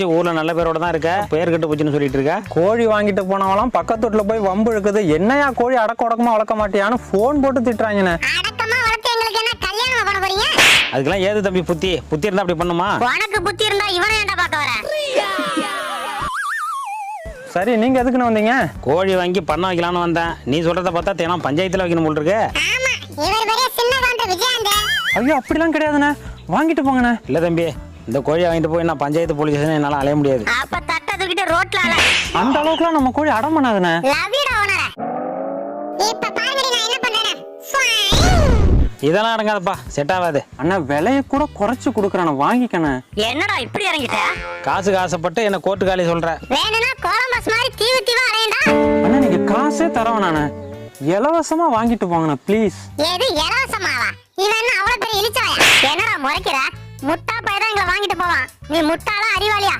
ஊர்ல நல்ல பேரோட தான் இருக்க, பேர் கட்டு போச்சுன்னு சொல்லிட்டு இருக்க. கோழி வாங்கிட்டு போனவங்களாம் பக்கத்து வீட்டுல போய் வம்பு இருக்குது. என்னையா கோழி அடக்க உடக்கமா வளர்க்க மாட்டியான்னு போன் போட்டு திட்டுறாங்கண்ணே. அடக்கமா வளர்த்து எங்களுக்கு என்ன கல்யாணம் பண்ண போறீங்க? அதுக்கெல்லாம் ஏது தம்பி புத்தி இருந்தா அப்படி பண்ணுமா? உனக்கு புத்தி இருந்தா இவனை ஏன்டா பார்க்க வர? சரி, நீங்க எதுக்குன்னு வந்தீங்க? கோழி வாங்கி பண்ண வைக்கலாம்னு வந்தேன். நீ சொல்றத பார்த்தா தினம் பஞ்சாயத்துல வைக்கணும் போல் இருக்கு. ஆமா, இவர் பெரிய சின்ன கவுண்டர் விஜயாந்த். ஐயோ, அப்படிலாம் கிடையாதுண்ணே, வாங்கிட்டு போங்கண்ணே. இல்ல தம்பி, இந்த கோழியை வாங்கிட்டு போய் நான் பஞ்சாயத்து போலீஸ் ஸ்டேஷன் என்னால அலைய முடியாது. அப்ப தட்ட தூக்கிட்டு ரோட்ல அல. அந்த அளவுக்குலாம் நம்ம கோழி அடம் பண்ணாதுண்ணே. லவ் யூ டா ஓனர. இப்ப பாருங்கடி நான் என்ன பண்றேன். இதெல்லாம் அடங்காதப்பா, செட் ஆகாது. அண்ணா, விலைய கூட குறைச்சு கொடுக்குறானே, வாங்கிக்கண்ணே. என்னடா இப்படி இறங்கிட்ட? காசுக்கு ஆசைப்பட்டு என்ன கோர்ட்டு காலி சொல்ற? வேணும்னா கோலம்பஸ் மாதிரி தீவா அறையண்டா. அண்ணா, நீங்க காசே தரவேண்ணே, இலவசமா வாங்கிட்டு போங்கண்ணா ப்ளீஸ். ஏது இலவசமாவா? இவன் என்ன அவ்வளவு பெரிய இழிச்சவாயா? என்னடா முறைக்கிற? முட்டா பையதான் எங்களை வாங்கிட்டு போவான். நீ முட்டாளா அறிவாளியா?